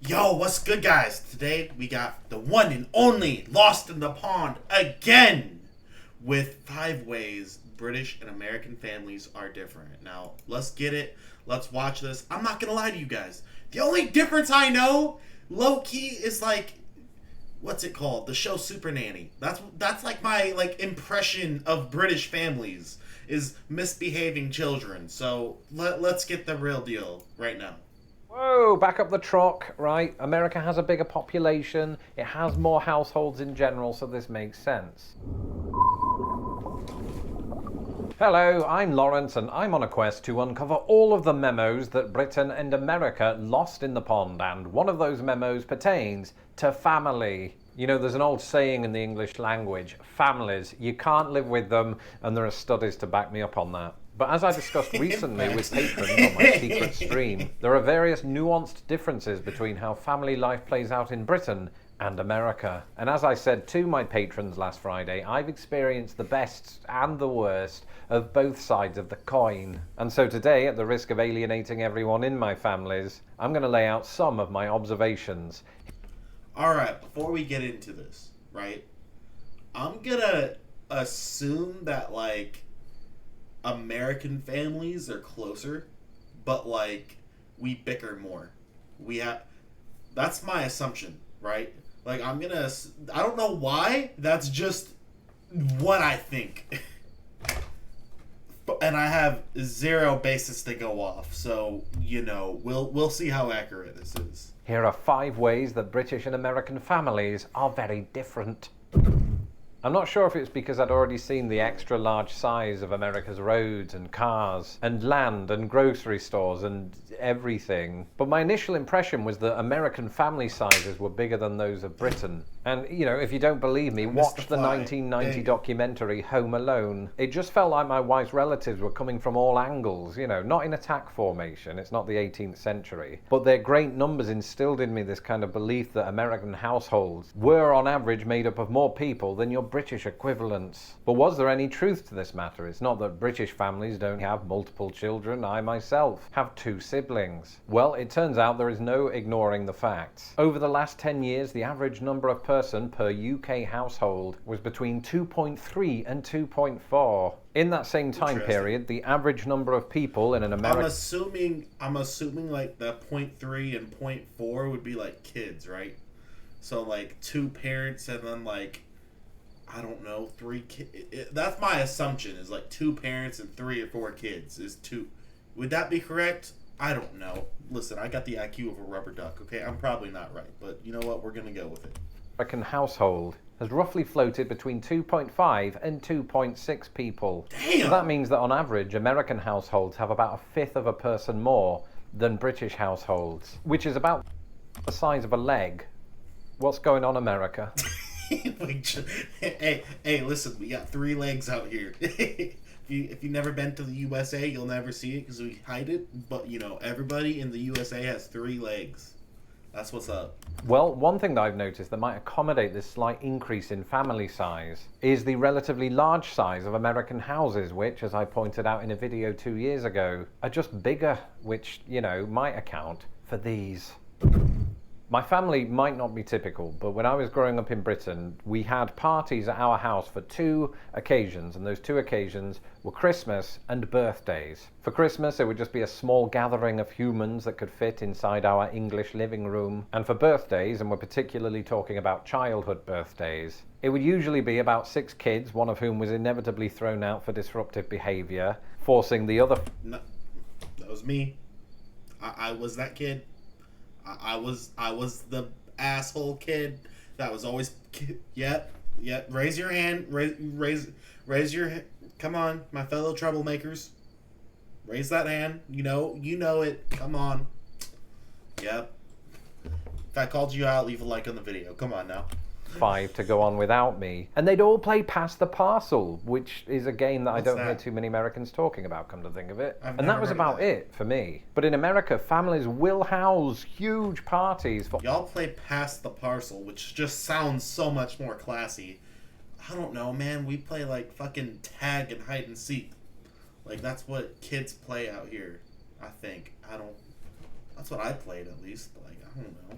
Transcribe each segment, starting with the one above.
Yo, what's good, guys? Today we got the one and only Lost in the Pond again with 5 ways British and American families are different. Now, let's get it. Let's watch this. I'm not gonna lie to you guys. The only difference I know, low key, is like, what's it called? The show Super Nanny. That's like my impression of British families is misbehaving children. So let's get the real deal right now. Whoa, back up the truck, right? America has a bigger population, it has more households in general, so this makes sense. Hello, I'm Lawrence and I'm on a quest to uncover all of the memos that Britain and America lost in the pond, and one of those memos pertains to family. You know, there's an old saying in the English language, families, you can't live with them, and there are studies to back me up on that. But as I discussed recently with patrons on my secret stream, there are various nuanced differences between how family life plays out in Britain and America. And as I said to my patrons last Friday, I've experienced the best and the worst of both sides of the coin. And so today, at the risk of alienating everyone in my families, I'm going to lay out some of my observations. Alright, before we get into this, right, I'm gonna assume that, American families are closer, but, we bicker more. That's my assumption, right? I don't know why, that's just what I think. And I have zero basis to go off, so, we'll see how accurate this is. Here are 5 ways that British and American families are very different. I'm not sure if it's because I'd already seen the extra large size of America's roads and cars and land and grocery stores and everything, but my initial impression was that American family sizes were bigger than those of Britain. And, if you don't believe me, watch the 1990 documentary Home Alone. It just felt like my wife's relatives were coming from all angles, not in attack formation, it's not the 18th century. But their great numbers instilled in me this kind of belief that American households were on average made up of more people than your British equivalents. But was there any truth to this matter? It's not that British families don't have multiple children. I myself have 2 siblings. Well, it turns out there is no ignoring the facts. Over the last 10 years, the average number of person per UK household was between 2.3 and 2.4. In that same time period, the average number of people in an American... I'm assuming the 0.3 and 0.4 would be kids, right? So 2 parents and then I don't know, 3 kids. That's my assumption, is 2 parents and 3 or 4 kids is 2. Would that be correct? I don't know. Listen, I got the IQ of a rubber duck, okay? I'm probably not right, but you know what? We're going to go with it. American household has roughly floated between 2.5 and 2.6 people. Damn! So that means that on average, American households have about 1/5 of a person more than British households, which is about the size of a leg. What's going on, America? Hey, listen, we got 3 legs out here. If you've never been to the USA, you'll never see it because we hide it. But, everybody in the USA has 3 legs. That's what's up. Well, one thing that I've noticed that might accommodate this slight increase in family size is the relatively large size of American houses, which, as I pointed out in a video 2 years ago, are just bigger, which, might account for these. My family might not be typical, but when I was growing up in Britain, we had parties at our house for 2 occasions, and those 2 occasions were Christmas and birthdays. For Christmas, it would just be a small gathering of humans that could fit inside our English living room. And for birthdays, and we're particularly talking about childhood birthdays, it would usually be about 6 kids, one of whom was inevitably thrown out for disruptive behavior, forcing the other... No, that was me. I was that kid. I was the asshole kid that was always... Yep. Raise your hand. Raise your... Come on, my fellow troublemakers. Raise that hand. You know it. Come on. Yep. If I called you out, leave a like on the video. Come on now. 5 to go on without me, and they'd all play Pass the Parcel, which is a game that I don't hear too many Americans talking about, come to think of it. And that was about it for me. But in America, families will house huge parties for... Y'all play Pass the Parcel, which just sounds so much more classy. I don't know, man. We play fucking tag and hide and seek. That's what kids play out here, I think. That's what I played, at least. I don't know.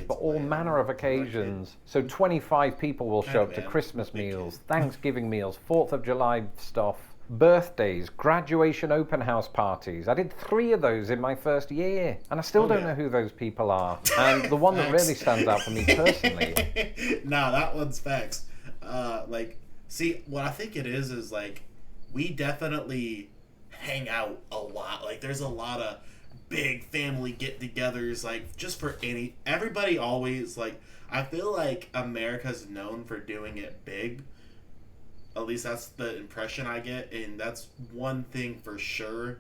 for all manner of occasions. So 25 people will show up to Christmas meals, Thanksgiving meals, 4th of July stuff, birthdays, graduation open house parties. I did 3 of those in my first year, and I still don't know who those people are. And the one that really stands out for me personally... Nah, that one's facts. See, what I think it is like, we definitely hang out a lot. Like, there's a lot of big family get-togethers, like, just for everybody always, like, I feel like America's known for doing it big. At least that's the impression I get, and that's one thing for sure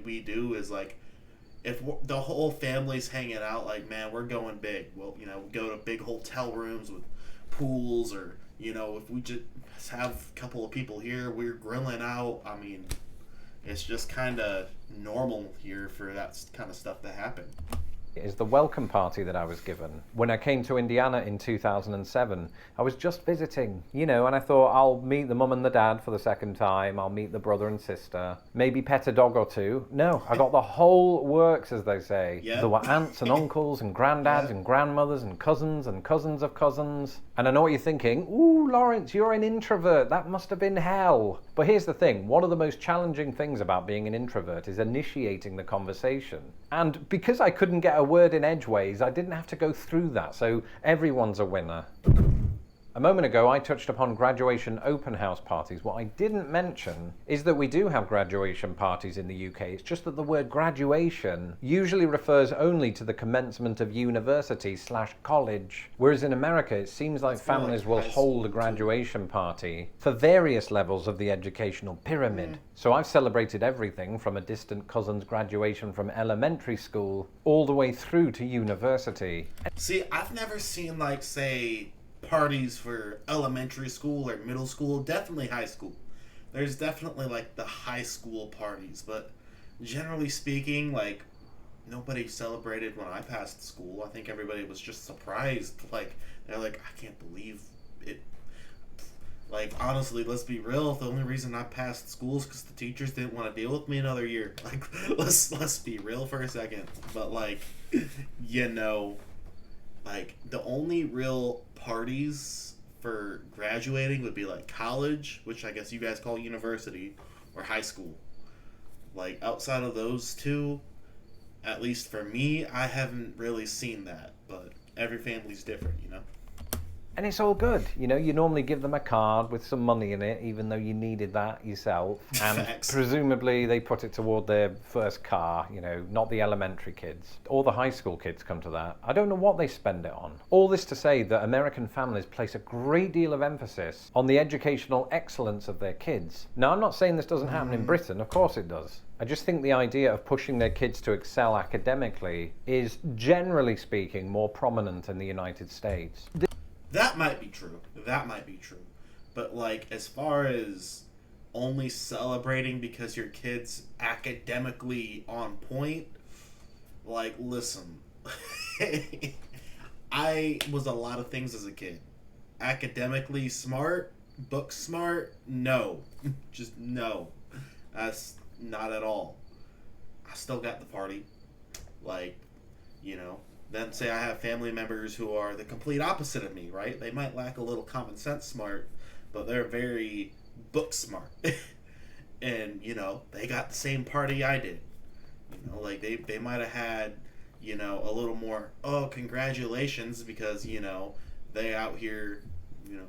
we do is, like, if the whole family's hanging out, like, man, we're going big. Well, go to big hotel rooms with pools, or, if we just have a couple of people here, we're grilling out. I mean, it's just kind of normal here for that kind of stuff to happen. Is the welcome party that I was given. When I came to Indiana in 2007, I was just visiting, and I thought I'll meet the mum and the dad for the second time, I'll meet the brother and sister, maybe pet a dog or two. No, I got the whole works, as they say. Yep. There were aunts and uncles and granddads and grandmothers and cousins of cousins. And I know what you're thinking, ooh, Lawrence, you're an introvert, that must have been hell. But here's the thing, one of the most challenging things about being an introvert is initiating the conversation. And because I couldn't get a word in edgeways, I didn't have to go through that, so everyone's a winner. A moment ago, I touched upon graduation open house parties. What I didn't mention is that we do have graduation parties in the UK. It's just that the word graduation usually refers only to the commencement of university/college. Whereas in America, it seems like families will hold a graduation party for various levels of the educational pyramid. So I've celebrated everything from a distant cousin's graduation from elementary school all the way through to university. See, I've never seen, like, say, parties for elementary school or middle school, definitely high school. There's definitely, like, the high school parties, but generally speaking, like, nobody celebrated when I passed school. I think everybody was just surprised. Like, they're like, I can't believe it. Like, honestly, let's be real. The only reason I passed school is because the teachers didn't want to deal with me another year. Like, let's be real for a second. But, like, like, the only real parties for graduating would be, like, college, which I guess you guys call university, or high school. Like, outside of those two, at least for me, I haven't really seen that. But every family's different, And it's all good. You normally give them a card with some money in it, even though you needed that yourself. And presumably they put it toward their first car, not the elementary kids. Or the high school kids come to that. I don't know what they spend it on. All this to say that American families place a great deal of emphasis on the educational excellence of their kids. Now, I'm not saying this doesn't happen in Britain. Of course it does. I just think the idea of pushing their kids to excel academically is, generally speaking, more prominent in the United States. That might be true. But, like, as far as only celebrating because your kid's academically on point, like, listen. I was a lot of things as a kid. Academically smart, book smart, no. Just no. That's not at all. I still got the party. Like, then say I have family members who are the complete opposite of me, right? They might lack a little common sense smart, but they're very book smart. And, they got the same party I did. Like, they might have had, a little more, oh, congratulations, because, they out here,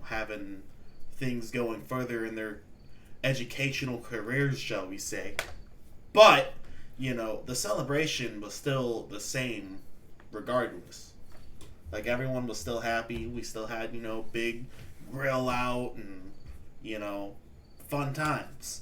having things going further in their educational careers, shall we say. But, the celebration was still the same regardless. Like, everyone was still happy. We still had, big grill out and, fun times.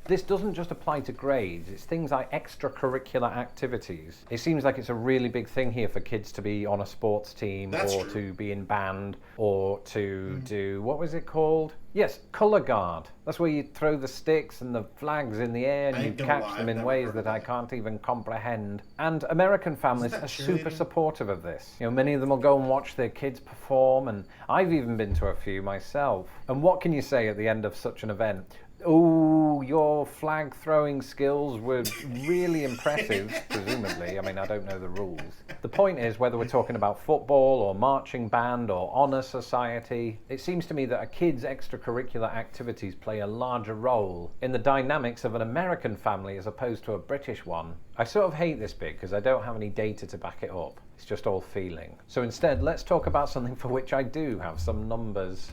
This doesn't just apply to grades, it's things like extracurricular activities. It seems like it's a really big thing here for kids to be on a sports team, or to be in band, or to do, what was it called? Yes, colour guard. That's where you throw the sticks and the flags in the air and you catch them in ways that I can't even comprehend. And American families are super supportive of this. Many of them will go and watch their kids perform, and I've even been to a few myself. And what can you say at the end of such an event? Oh, your flag throwing skills were really impressive, presumably. I mean, I don't know the rules. The point is, whether we're talking about football or marching band or honor society, it seems to me that a kid's extracurricular activities play a larger role in the dynamics of an American family as opposed to a British one. I sort of hate this bit because I don't have any data to back it up. It's just all feeling. So instead, let's talk about something for which I do have some numbers.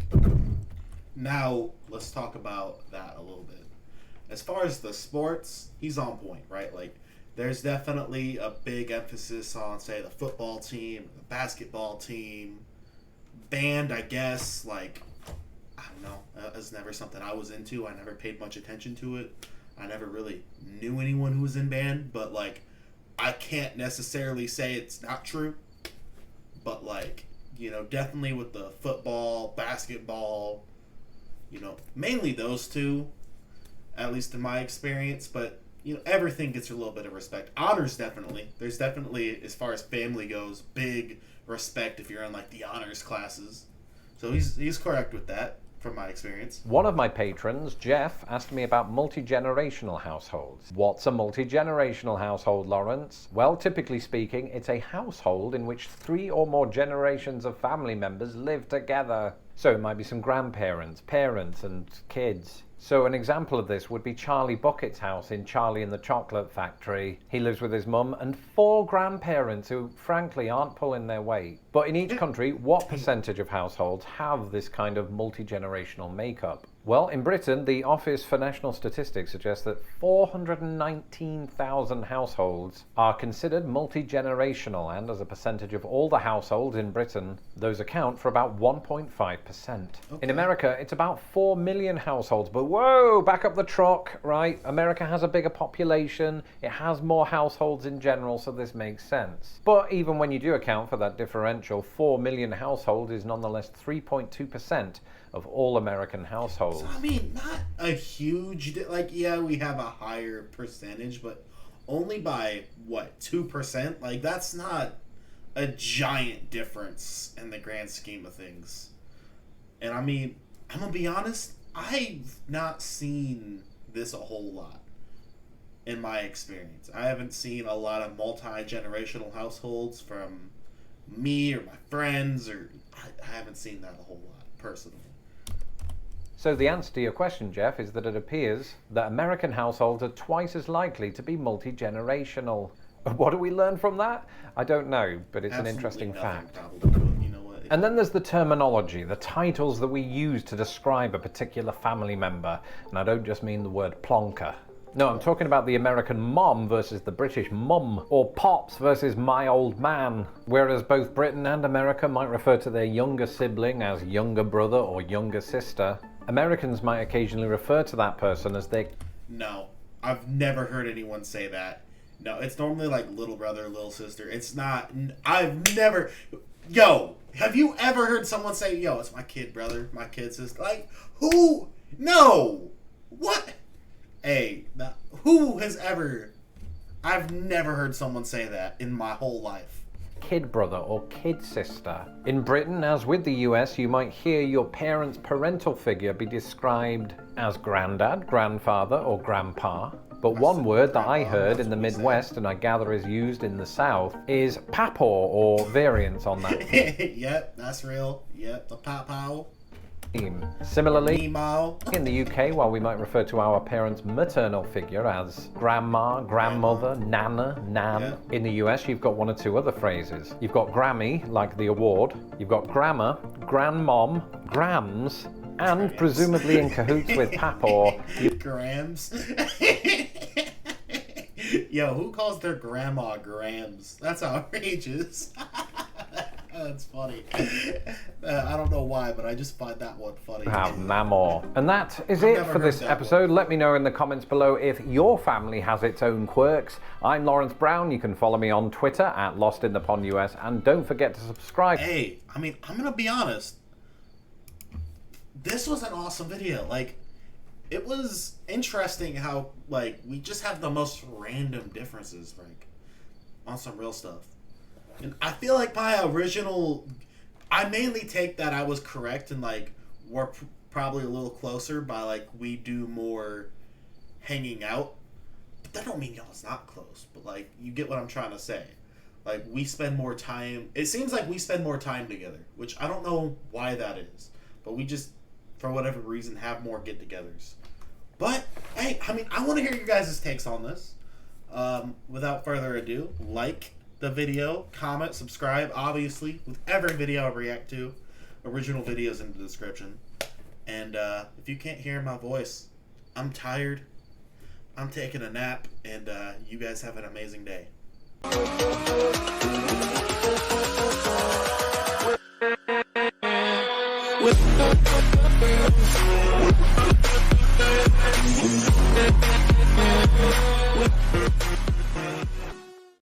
Now, let's talk about that a little bit. As far as the sports, he's on point, right? Like, there's definitely a big emphasis on, say, the football team, the basketball team, band, I guess. Like, I don't know. That was never something I was into. I never paid much attention to it. I never really knew anyone who was in band, but, like, I can't necessarily say it's not true. But, like, you know, definitely with the football, basketball, you know, mainly those two, at least in my experience. But, you know, everything gets a little bit of respect. Honors, definitely. There's definitely, as far as family goes, big respect if you're in, like, the honors classes. So he's correct with that, from my experience. One of my patrons, Jeff, asked me about multi-generational households. What's a multi-generational household, Lawrence? Well, typically speaking, it's a household in which 3 or more generations of family members live together. So it might be some grandparents, parents, and kids. So an example of this would be Charlie Bucket's house in Charlie and the Chocolate Factory. He lives with his mum and 4 grandparents who, frankly, aren't pulling their weight. But in each country, what percentage of households have this kind of multi-generational makeup? Well, in Britain, the Office for National Statistics suggests that 419,000 households are considered multi-generational, and as a percentage of all the households in Britain, those account for about 1.5%. Okay. In America, it's about 4 million households, but whoa, back up the truck, right? America has a bigger population, it has more households in general, so this makes sense. But even when you do account for that differential, 4 million households is nonetheless 3.2% of all American households. So, I mean, not a huge, like, yeah, we have a higher percentage, but only by, what, 2%? Like, that's not a giant difference in the grand scheme of things. And, I mean, I'm going to be honest, I've not seen this a whole lot in my experience. I haven't seen a lot of multi-generational households from me or my friends, or I haven't seen that a whole lot, personally. So the answer to your question, Jeff, is that it appears that American households are twice as likely to be multi-generational. What do we learn from that? I don't know, but it's an interesting fact. Probably, you know what? And then there's the terminology, the titles that we use to describe a particular family member. And I don't just mean the word plonker. No, I'm talking about the American mom versus the British mum, or pops versus my old man. Whereas both Britain and America might refer to their younger sibling as younger brother or younger sister, Americans might occasionally refer to that person as their... No, I've never heard anyone say that. No, it's normally like little brother, little sister. It's not... I've never... Yo, have you ever heard someone say, yo, it's my kid brother, my kid sister? Like, who? No! What? Hey, who has ever... I've never heard someone say that in my whole life. Kid brother or kid sister. In Britain, as with the US, you might hear your parent's parental figure be described as granddad, grandfather, or grandpa. But one word that I heard in the Midwest, and I gather is used in the South, is papaw, or variants on that. Yep, that's real. Yep, the papaw. Similarly, in the UK, while we might refer to our parents' maternal figure as grandma, grandmother, nana, nan, yeah. In the US you've got one or two other phrases. You've got Grammy, like the award, you've got grandma, grandmom, grams, and Grams. Presumably in cahoots with papaw. Grams? Yo, who calls their grandma Grams? That's outrageous. That's funny. I don't know why, but I just find that one funny. Mamor. And that is it for this episode. Let me know in the comments below if your family has its own quirks. I'm Lawrence Brown. You can follow me on Twitter at LostInThePondUS, and don't forget to subscribe. Hey, I mean, I'm gonna be honest. This was an awesome video. Like, it was interesting how, like, we just have the most random differences, like, on some real stuff. And I feel like my original... I mainly take that I was correct, and, like, we're probably a little closer by like we do more hanging out. But that don't mean y'all's not close. But like you get what I'm trying to say. Like we spend more time. It seems like we spend more time together, which I don't know why that is. But we just, for whatever reason, have more get-togethers. But hey, I mean, I want to hear your guys' takes on this. Without further ado, like the video, comment, subscribe, obviously, with every video I react to. Original videos in the description. And if you can't hear my voice, I'm tired. I'm taking a nap, and you guys have an amazing day. With